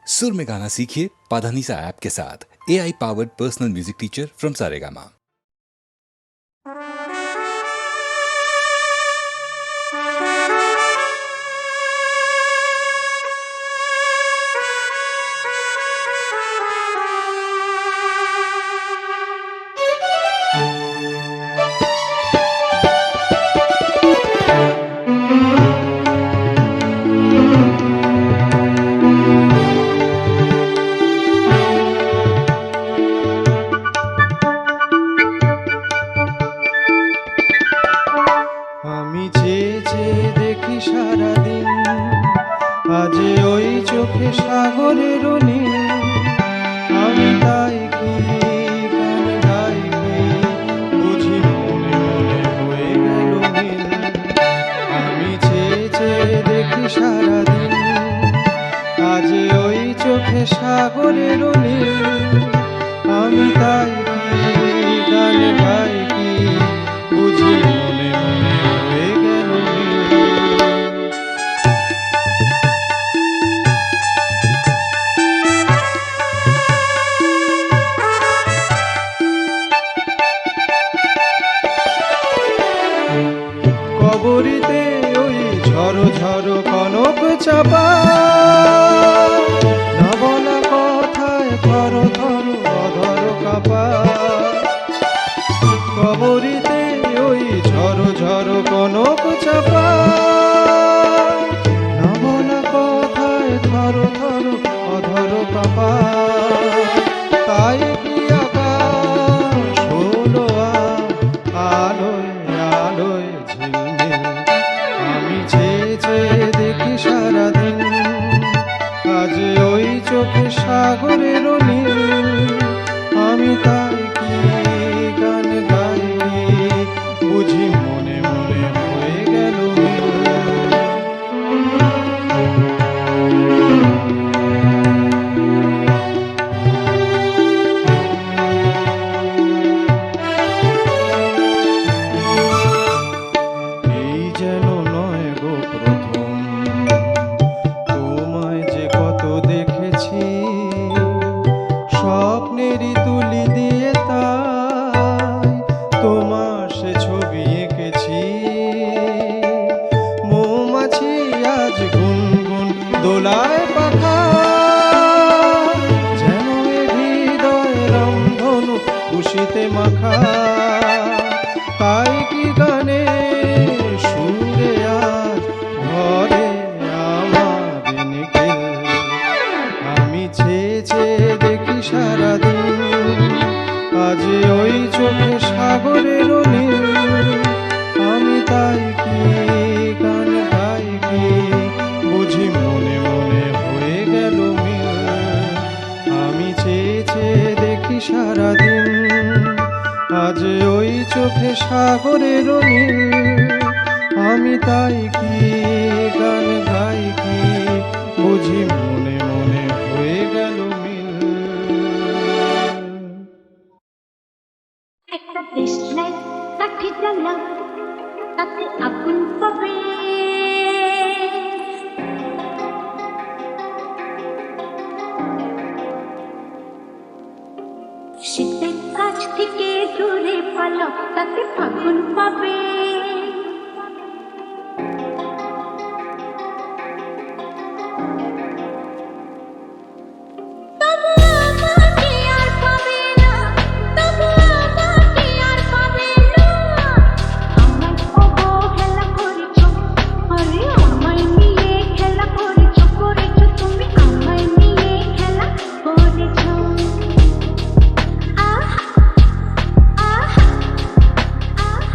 सुर में गाना सीखिए पाधानीसा ऐप के साथ। AI powered personal music teacher from Saregama. আমি চেয়ে চেয়ে দেখি সারাদিন, আজ ওই চোখে সাগরের নীল। আমি তাই কি গান গাই কি, বুঝি মনে মনে হয়ে গেল নীল। আমি চেয়ে চেয়ে দেখি সারাদিন, আজ ওই চোখে সাগরের নীল। আমি তাই কি গান গাই কি, বুঝি মনে মনে হয়ে গেল নীল। কবরীতে ওই ঝড়ো ঝড়ো কনক চাপা, না বলা কথায় থর থর অধর কাপা। কবরীতে ওই ঝড়ো ঝড়ো কনক চাপা, না বলা কথায় থর থর অধর কাপা। তাই কি আকাশ হলো আলোয় আলোয় ঝিলমিল। আমি চেয়ে চেয়ে দেখি সারাদিন, আজ ওই চোখে সাগরের নীল। আমি তাই কি গান গাই কি, বুঝি মনে মনে হয়ে গেল নীল। এই যেন নয় গো প্রথম, তোমায় যে কত দেখেছি, স্বপ্নেরই তুলি দিয়ে তাই তোমার সে ছবি এঁকেছি। মৌমাছি আজ গুনগুন দোলায় পাখা, যেন এ হৃদয় রামধনু খুশিতে মাখা। তাই কি গানে সুরে আজ ঘরে আমার নিখিল। আমি চেয়ে চেয়ে দেখি সারাদিন, আজ ওই চোখে সাগরের নীল। আমি তাই কি গান গাই কি, বুঝি মনে মনে হয়ে গেল মিল। আমি চেয়ে চেয়ে দেখি সারাদিন, আজ ওই চোখে সাগরের নীল। আমি তাই কি গান গাই কি, বুঝি মনে মনে হয়ে গেল মিল। একটা দেশলাই কাঠি জ্বালা, তাতে আগুন পাবে। শীতের কাছ থেকে দূরে পালো, তাতে ফাগুন পাবে। তবু আমাকে আর পাবে না, তবু আমাকে আর পাবে না। আমায় অবহেলা করেছো, আরে আমায় নিয়ে খেলা করেছো, করেছো তুমি আমায় নিয়ে খেলা করেছো। আহ আহ আহ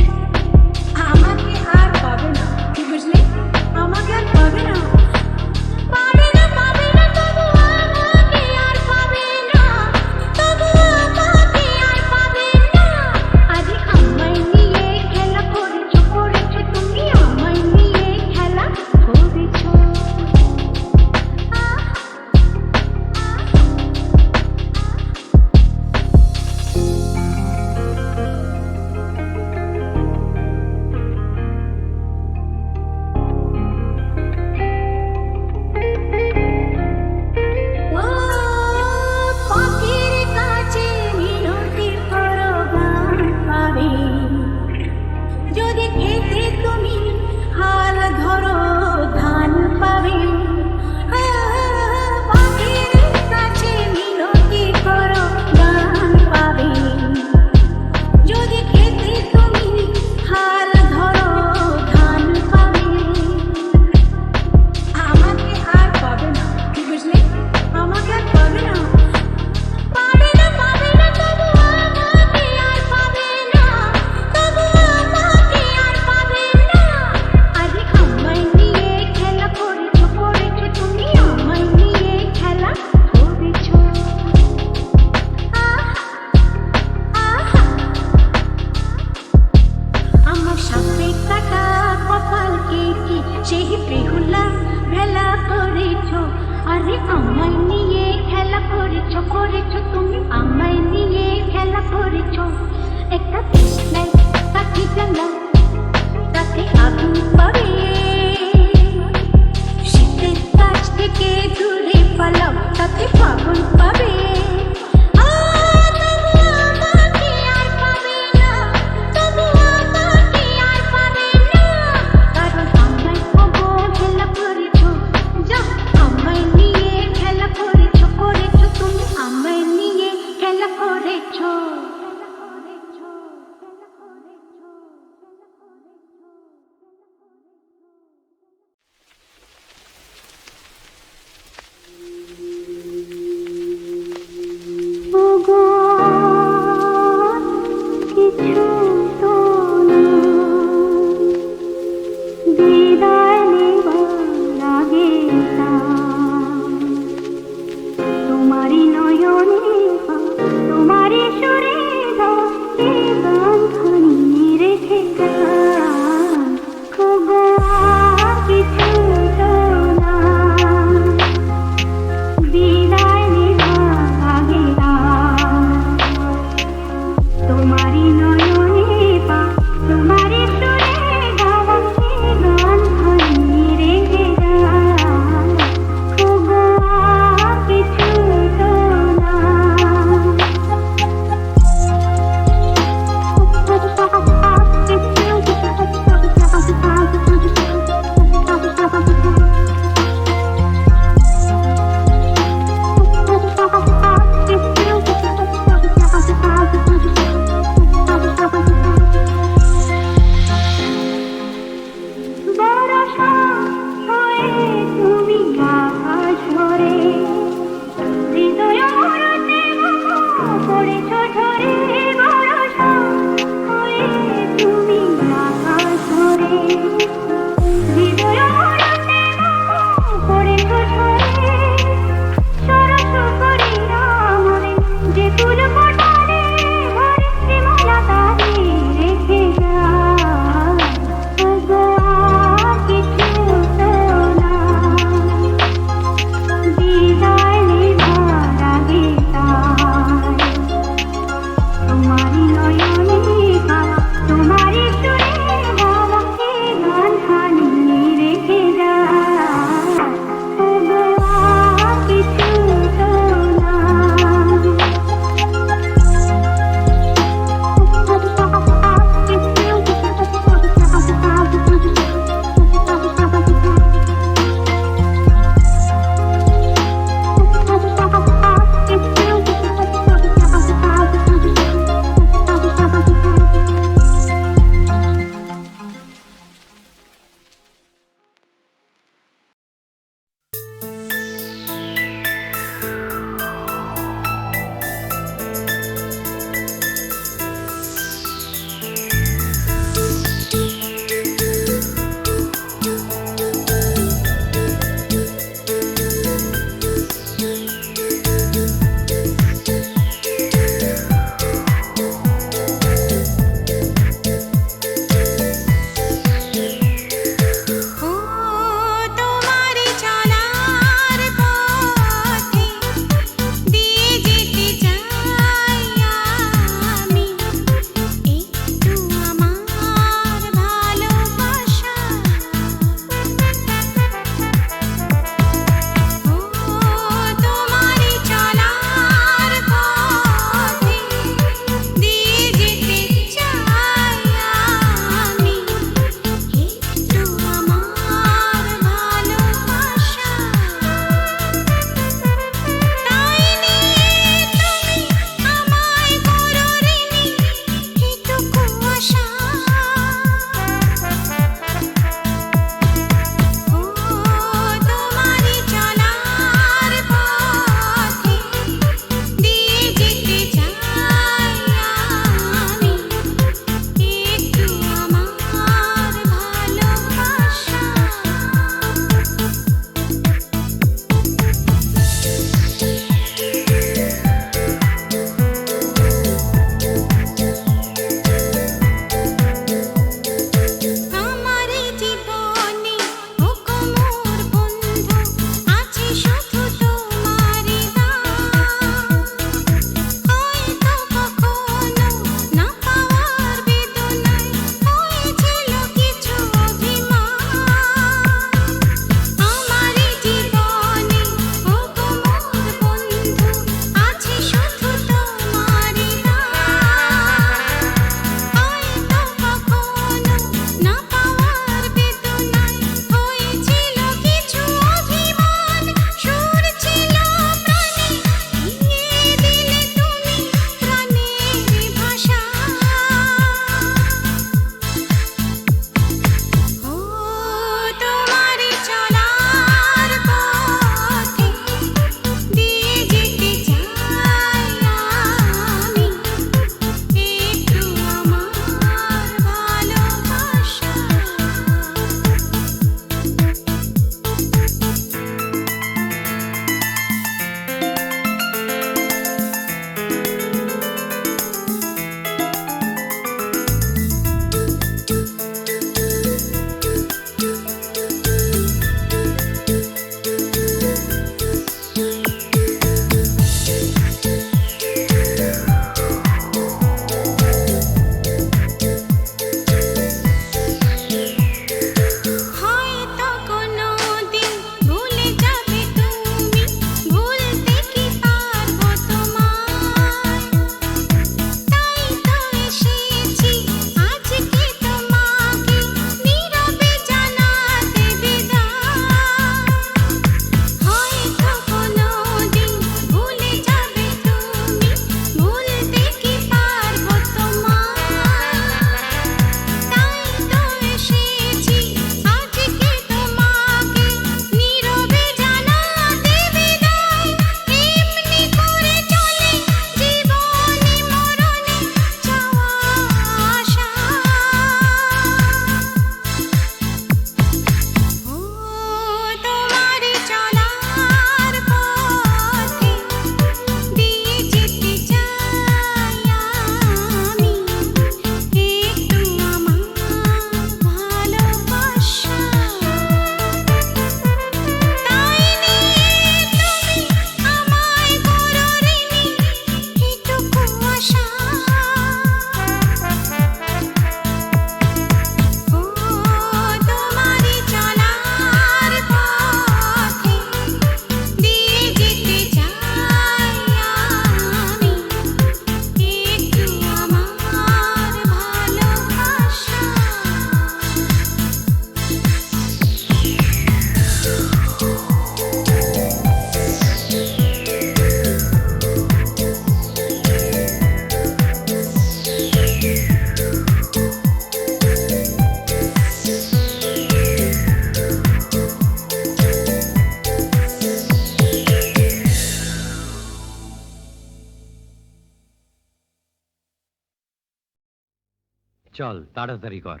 চল তাড়াতাড়ি কর,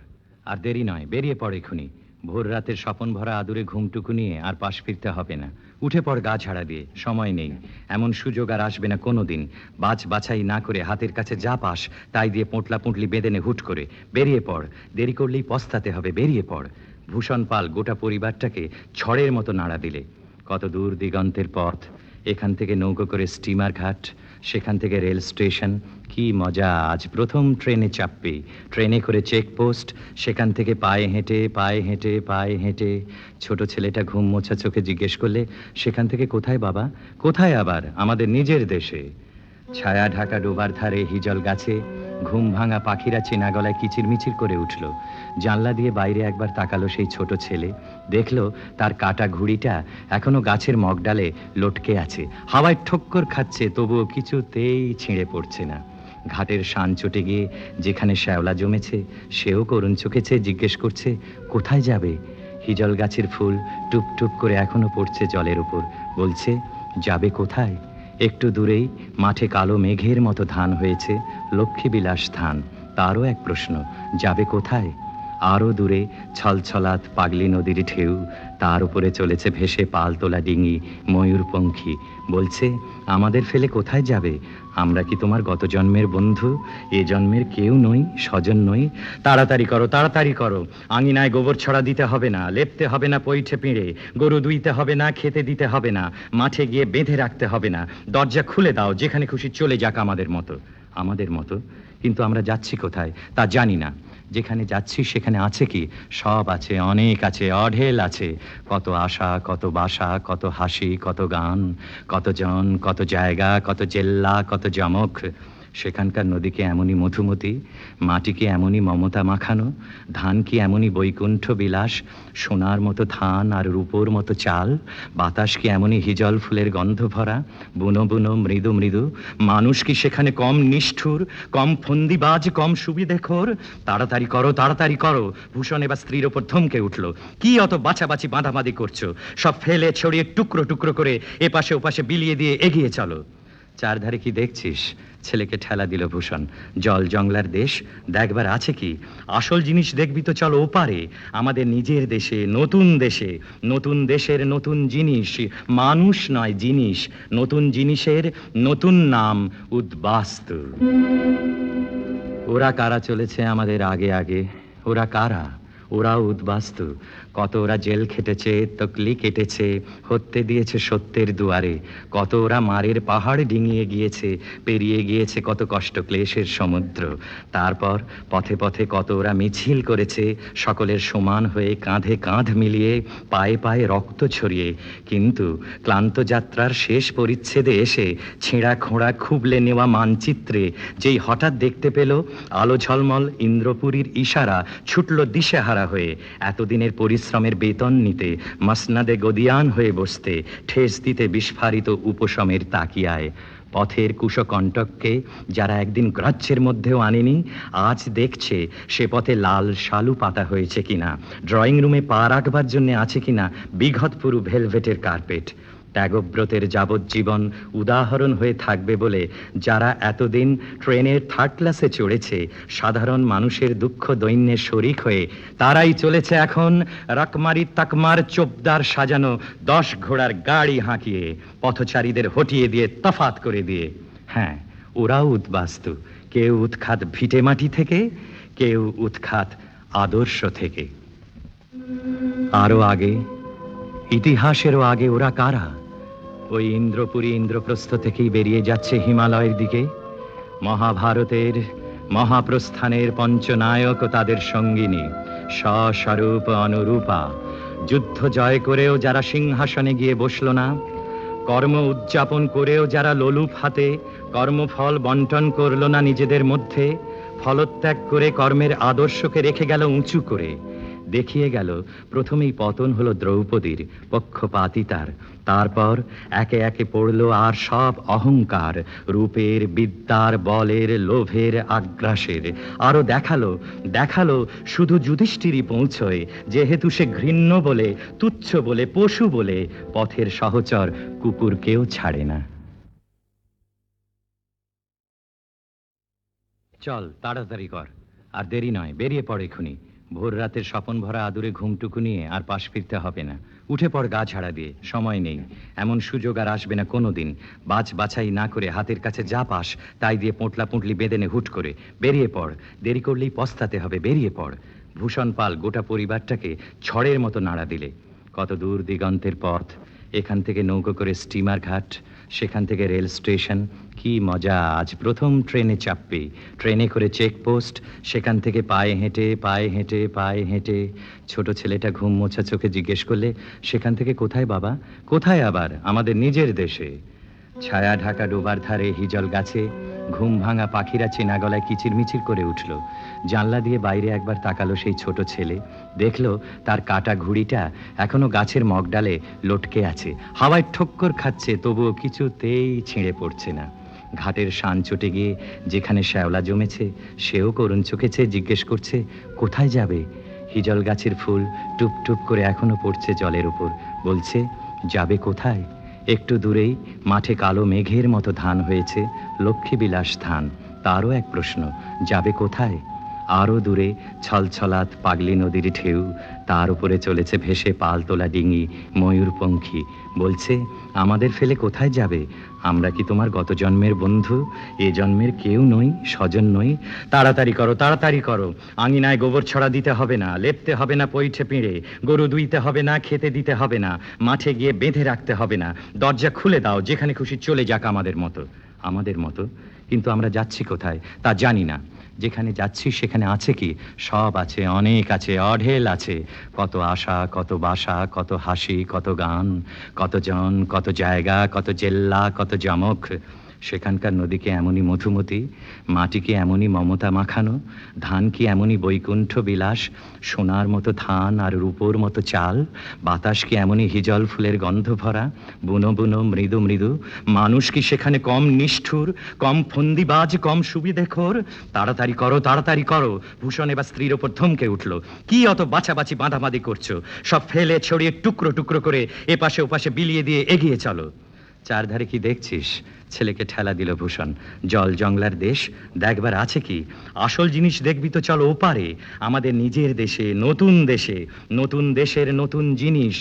আর দেরি নয়, বেরিয়ে পড় এক্ষুনি। ভোর রাতের স্বপন ভরা আদুরে ঘুমটুকু নিয়ে আর পাশ ফিরতে হবে না। উঠে পড় গা ঝাড়া দিয়ে, সময় নেই। এমন সুযোগ আর আসবে না কোনোদিন। বাছাই না করে হাতের কাছে যা পাস তাই দিয়ে পোঁটলা পুঁটলি বেঁধে নে হুট করে। বেরিয়ে পড়, দেরি করলেই পস্তাতে হবে, বেরিয়ে পড়। ভূষণ পাল গোটা পরিবারটাকে ঝড়ের মতো নাড়া দিলে। কত দূর দিগন্তের পথ, এখান থেকে নৌকো করে স্টিমার ঘাট, সেখান থেকে রেল স্টেশন। কি মজা, আজ প্রথম ট্রেনে চাপবে। ট্রেনে করে চেকপোস্ট, সেখান থেকে পায়ে হেঁটে পায়ে হেঁটে পায়ে হেঁটে। ছোট ছেলেটা ঘুম মোছা চোখে জিজ্ঞেস করলে, সেখান থেকে কোথায় বাবা? কোথায় আবার? আমাদের নিজের দেশে। ছায়া ঢাকা ডোবার ধারে হিজল গাছে ঘুম ভাঙা পাখিরা চেনা গলায় কিচিরমিচির করে উঠল। জানলা দিয়ে বাইরে একবার তাকালো সেই ছোট ছেলে, দেখলো তার কাটা ঘুড়িটা এখনো গাছের মগডালে লটকে আছে, হাওয়ায় ঠক্কর খাচ্ছে, তবুও কিছুতেই ছিঁড়ে পড়ছে না। ঘাটের শান চটে গিয়ে যেখানে শ্যাওলা জমেছে, সেও করুণ চোখে চেয়ে জিজ্ঞেস করছে, কোথায় যাবে? হিজল গাছের ফুল টুপ টুপ করে এখনো পড়ছে জলের উপর, বলছে, যাবে কোথায়? একটু দূরেই মাঠে কালো মেঘের মতো ধান হয়েছে, লক্ষ্মীবিলাস ধান। তারও এক প্রশ্ন, যাবে কোথায়? আরও দূরে ছলছলাত পাগলি নদীর ঢেউ, তার উপরে চলেছে ভেসে পাল তোলা ডিঙি, ময়ূরপঙ্খী। বলছে, আমাদের ফেলে কোথায় যাবে? আমরা কি তোমার গত জন্মের বন্ধু? এ জন্মের কেউ নই, স্বজন নই। তাড়াতাড়ি করো, তাড়াতাড়ি করো। আঙিনায় গোবর ছড়া দিতে হবে না, লেপতে হবে না পৈঠে পিঁড়ে, গরু দুইতে হবে না, খেতে দিতে হবে না, মাঠে গিয়ে বেঁধে রাখতে হবে না। দরজা খুলে দাও, যেখানে খুশি চলে যাক আমাদের মতো। আমাদের মতো? কিন্তু আমরা যাচ্ছি কোথায় তা জানি না। যেখানে যাচ্ছি সেখানে আছে কি? সব আছে, অনেক আছে, অঢেল আছে। কত আশা, কত বাসা, কত হাসি, কত গান, কত জন, কত জায়গা, কত জেল্লা, কত জমক। সেখানকার নদী কি এমনই মধুমতি? মাটি কি এমনই মমতা মাখানো? ধান কি এমনই বৈকুণ্ঠ বিলাস? সোনার মতো ধান আর রূপোর মতো চাল? বাতাস কি এমনই হিজল ফুলের গন্ধ ভরা, বুনো বুনো, মৃদু মৃদু? মানুষ কি সেখানে কম নিষ্ঠুর, কম ফন্দিবাজ, কম সুবিধেখোর? তাড়াতাড়ি করো, তাড়াতাড়ি করো। ভূষণ এবার স্ত্রীর ওপর ধমকে উঠল, কি অত বাছাবাছি বাঁধাবাঁধি করছো? সব ফেলে ছড়িয়ে টুকরো টুকরো করে এপাশে ওপাশে বিলিয়ে দিয়ে এগিয়ে চলো। চারধারে কি দেখছিস? ছেলেকে ঠেলা দিল ভূষণ। জল জংলার দেশ, দেখবার আছে কি? আসল জিনিস দেখবি তো চল ওপারে, আমাদের নিজের দেশে, নতুন দেশে। নতুন দেশের নতুন জিনিস, মানুষ নয় জিনিস। নতুন জিনিসের নতুন নাম উদ্বাস্তু। ওরা কারা চলেছে আমাদের আগে আগে? ওরা কারা? ওরাও উদ্বাস্তু। কত ওরা জেল খেটেছে, তকলি কেটেছে, হত্যে দিয়েছে সত্যের দুয়ারে। কত ওরা মারের পাহাড় ডিঙিয়ে গিয়েছে, পেরিয়ে গিয়েছে কত কষ্ট ক্লেশের সমুদ্র। তারপর পথে পথে কত ওরা মিছিল করেছে, সকলের সমান হয়ে কাঁধে কাঁধ মিলিয়ে, পায়ে পায়ে রক্ত ছড়িয়ে। কিন্তু ক্লান্ত যাত্রার শেষ পরিচ্ছেদে এসে ছেঁড়া খোঁড়া খুবলে নেওয়া মানচিত্রে যেই হঠাৎ দেখতে পেল আলো ঝলমল ইন্দ্রপুরীর ইশারা, ছুটল দিশেহারা হয়ে। এতদিনের পরিশ্রমের বেতন নিতে, মসনদে গদিয়ান হয়ে বসতে, ঠেস দিতে বিস্ফারিত উপশমের তাকিয়ায়। পথের কুশকণ্টককে যারা একদিন গ্রাহ্যের মধ্যেও আনেনি, আজ দেখছে সে পথে লাল শালু পাতা হয়েছে কিনা, ড্রয়িং রুমে পা রাখবার জন্য আছে কিনা বিঘত পুরু ভেলভেটের কার্পেট। ত্যাগব্রতের যাবজ্জীবন উদাহরণ হয়ে থাকবে বলে যারা এতদিন ট্রেনের থার্ড ক্লাসে চড়েছে, সাধারণ মানুষের দুঃখ দৈন্যে শরিক হয়ে, তারাই চলেছে এখন রাকমারি তাকমার চোপদার সাজানো 10 ঘোড়ার গাড়ি হাঁকিয়ে, পথচারীদের হটিয়ে দিয়ে তফাত করে দিয়ে। হ্যাঁ, ওরাও উদ্বাস্তু, কেউ উৎখাত ভিটে মাটি থেকে, কেউ উৎখাত আদর্শ থেকে। আরো আগে, ইতিহাসেরও আগে ওরা কারা? ওই ইন্দ্রপুরী ইন্দ্রপ্রস্থ থেকেই বেরিয়ে যাচ্ছে হিমালয়ের দিকে। মহাভারতের মহাপ্রস্থানের পঞ্চনায়ক ও তাদের সঙ্গিনী, সস্বরূপ অনুরূপা। যুদ্ধ জয় করেও যারা সিংহাসনে গিয়ে বসল না, কর্ম উদযাপন করেও যারা লোলুপ হাতে কর্মফল বন্টন করল না নিজেদের মধ্যে, ফলত্যাগ করে কর্মের আদর্শকে রেখে গেল উঁচু করে। দেখিয়ে গেল প্রথমেই পতন হলো দ্রৌপদীর, পক্ষপাতিতার। তারপর একে একে পড়ল আর সব অহংকার, রূপের, বিদ্যার, বলের, লোভের, আগ্রাসের। আরো দেখালো শুধু যুধিষ্ঠিরই পৌঁছয়, যেহেতু সে ঘৃণ্য বলে, তুচ্ছ বলে, পশু বলে পথের সহচর কুকুরকেও ছাড়ে না। চল তাড়াতাড়ি কর, আর দেরি নয়, বেরিয়ে পড় এক্ষুনি। ভোর রাতের স্বপন ভরা আদুরে ঘুমটুকু নিয়ে আর পাশ ফিরতে হবে না। উঠে পড় গা ঝাড়া দিয়ে, সময় নেই। এমন সুযোগ আর আসবে না কোনোদিন। বাছাই না করে হাতের কাছে যা পাস তাই দিয়ে পোঁটলা পুঁটলি বেঁধে নে হুট করে। বেরিয়ে পড়, দেরি করলেই পস্তাতে হবে, বেরিয়ে পড়। ভূষণ পাল গোটা পরিবারটাকে ঝড়ের মতো নাড়া দিলে। কত দূর দিগন্তের পথ, এখান থেকে নৌকো করে স্টিমার ঘাট, সেখান থেকে রেল স্টেশন। কি মজা, আজ প্রথম ট্রেনে চাপবে। ট্রেনে করে চেকপোস্ট, সেখান থেকে পায়ে হেঁটে। ছোট ছেলেটা ঘুম মোছা চোখে জিজ্ঞেস করলে, সেখান থেকে কোথায় বাবা? কোথায় আবার? আমাদের নিজের দেশে। ছায়া ঢাকা ডোবার ধারে হিজল গাছে ঘুম ভাঙা পাখিরা চেনা গলায় কিচিরমিচির করে উঠল। জানলা দিয়ে বাইরে একবার তাকালো সেই ছোট ছেলে, দেখলো তার কাটা ঘুড়িটা এখনো গাছের মগডালে লটকে আছে, হাওয়ায় ঠক্কর খাচ্ছে, তবুও কিছুতেই ছিঁড়ে পড়ছে না। ঘাটের শান চটে গিয়ে যেখানে শ্যাওলা জমেছে, সেও করুণ চোখে চেয়ে জিজ্ঞেস করছে, কোথায় যাবে? হিজল গাছের ফুল টুপ টুপ করে এখনো পড়ছে জলের উপর, বলছে, যাবে কোথায়? একটু দূরেই মাঠে কালো মেঘের মতো ধান হয়েছে, লক্ষ্মীবিলাস ধান। তারও এক প্রশ্ন, যাবে কোথায়? আরও দূরে ছলছলাত পাগলি নদীর ঢেউ, তার উপরে চলেছে ভেসে পাল তোলা ডিঙি, ময়ূরপঙ্খী। বলছে, আমাদের ফেলে কোথায় যাবে? আমরা কি তোমার গত জন্মের বন্ধু? এ জন্মের কেউ নই, স্বজন নই। তাড়াতাড়ি করো। আঙিনায় গোবর ছড়া দিতে হবে না, লেপতে হবে না পৈঠে পিঁড়ে, গরু দুইতে হবে না, খেতে দিতে হবে না, মাঠে গিয়ে বেঁধে রাখতে হবে না। দরজা খুলে দাও, যেখানে খুশি চলে যাক আমাদের মতো। কিন্তু আমরা যাচ্ছি কোথায় তা জানি না। যেখানে যাচ্ছি সেখানে আছে কি? সব আছে, অনেক আছে, অঢেল আছে। কত আশা, কত বাসা, কত হাসি, কত গান, কত জন, কত জায়গা, কত জেল্লা, কত জমক। সেখানকার নদী কি এমনই মধুমতি, মাটি কি এমনই মমতা মাখানো, ধান কি এমনই বৈকুণ্ঠ বিলাস, সোনার মতো ধান আর রূপোর মতো চাল, বাতাস কি এমনই হিজল ফুলের গন্ধ ভরা, বুনো বুনো মৃদু মৃদু। মানুষ কি সেখানে কম নিষ্ঠুর, কম ফন্দিবাজ, কম সুবিধেখোর? তাড়াতাড়ি করো। ভূষণ এবার স্ত্রীর ওপর ধমকে উঠল, কি অত বাছাবাছি বাঁধাবাঁধি করছো? সব ফেলে ছড়িয়ে টুকরো টুকরো করে এপাশে ওপাশে বিলিয়ে দিয়ে এগিয়ে চলো। চারধারে কি দেখছিস? ছেলেকে ঠেলা দিল ভূষণ। জল জংলার দেশ, দেখবার আছে কি? আসল জিনিস দেখবি তো চলো ওপারে, আমাদের নিজের দেশে, নতুন দেশের নতুন জিনিস,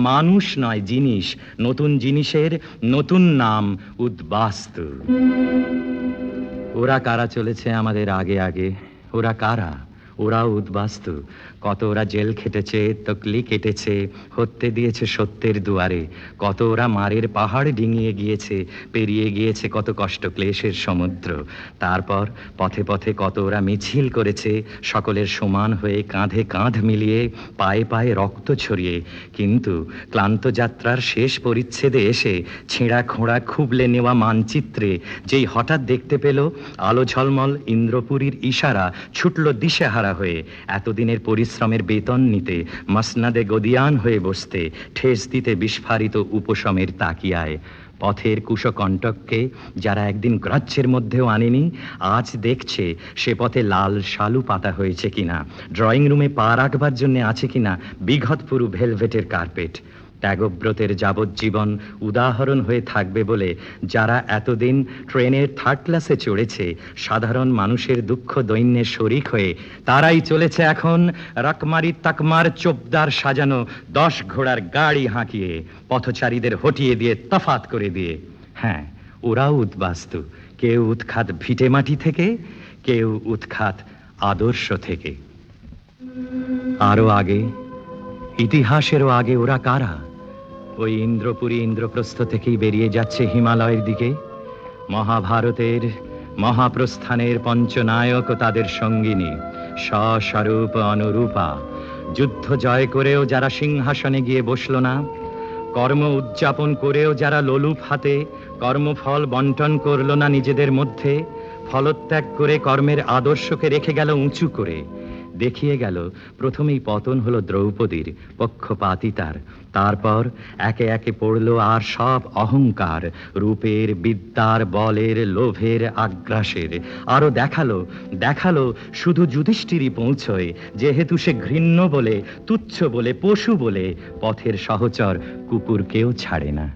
মানুষ নয় জিনিস, নতুন জিনিসের নতুন নাম উদ্বাস্তু। ওরা কারা চলেছে আমাদের আগে? ওরা কারা? ওরাও উদ্বাস্তু। কত ওরা জেল খেটেছে, তকলি কেটেছে, হত্যে দিয়েছে সত্যের দুয়ারে। কত ওরা মারের পাহাড় ডিঙিয়ে গিয়েছে, পেরিয়ে গিয়েছে কত কষ্ট ক্লেশের সমুদ্র। তারপর পথে পথে কত ওরা মিছিল করেছে, সকলের সমান হয়ে, কাঁধে কাঁধ মিলিয়ে, পায়ে পায়ে রক্ত ছড়িয়ে। কিন্তু ক্লান্ত যাত্রার শেষ পরিচ্ছেদে এসে ছেঁড়া খোঁড়া খুবলে নেওয়া মানচিত্রে যেই হঠাৎ দেখতে পেল আলো ঝলমল ইন্দ্রপুরীর ইশারা, ছুটল দিশেহারা হয়ে। এতদিনের পরিশ্রমের বেতন নিতে, মসনাদে গদিয়ান হয়ে বসতে, ঠেস দিতে বিস্ফারিত উপশমের তাকিয়ায়। পথের কুশকণ্টককে যারা একদিন গ্রাহ্যের মধ্যেও আনেনি, আজ দেখছে সে পথে লাল শালু পাতা হয়েছে কিনা, ড্রয়িং রুমে পা রাখবার জন্য আছে কিনা বিঘত পুরু ভেলভেটের কার্পেট। ত্যাগব্রতের যাবজ্জীবন উদাহরণ হয়ে থাকবে বলে যারা এতদিন ট্রেনের থার্ড ক্লাসে চড়েছে, সাধারণ মানুষের দুঃখ দৈন্যের শরিক হয়ে, তারাই চলেছে এখন রাকমারি তাকমার চোপদার সাজানো 10 ঘোড়ার গাড়ি হাঁকিয়ে, পথচারীদের হটিয়ে দিয়ে, তফাত করে দিয়ে। হ্যাঁ, ওরাও উদ্বাস্তু, কেউ উৎখাত ভিটে মাটি থেকে, কেউ উৎখাত আদর্শ থেকে। আরো আগে, ইতিহাসেরও আগে ওরা কারা? ওই ইন্দ্রপুরী ইন্দ্রপ্রস্থ থেকেই বেরিয়ে যাচ্ছে হিমালয়ের দিকে। মহাভারতের মহাপ্রস্থানের পঞ্চনায়ক ও তাদের সঙ্গিনী, সস্বরূপ অনুরূপা। যুদ্ধ জয় করেও যারা সিংহাসনে গিয়ে বসল না, কর্ম উদযাপন করেও যারা লোলুপ হাতে কর্মফল বন্টন করল না নিজেদের মধ্যে, ফলত্যাগ করে কর্মের আদর্শকে রেখে গেল উঁচু করে। দেখিয়ে গেল প্রথমেই পতন হলো দ্রৌপদীর, পক্ষপাতিতার। তারপর একে একে পড়ল আর সব অহংকার, রূপের, বিদ্যার, বলের, লোভের, আগ্রাসের। আরো দেখালো শুধু যুধিষ্ঠিরই পৌঁছয়, যেহেতু সে ঘৃণ্য বলে, তুচ্ছ বলে, পশু বলে পথের সহচর কুকুরকেও ছাড়ে না।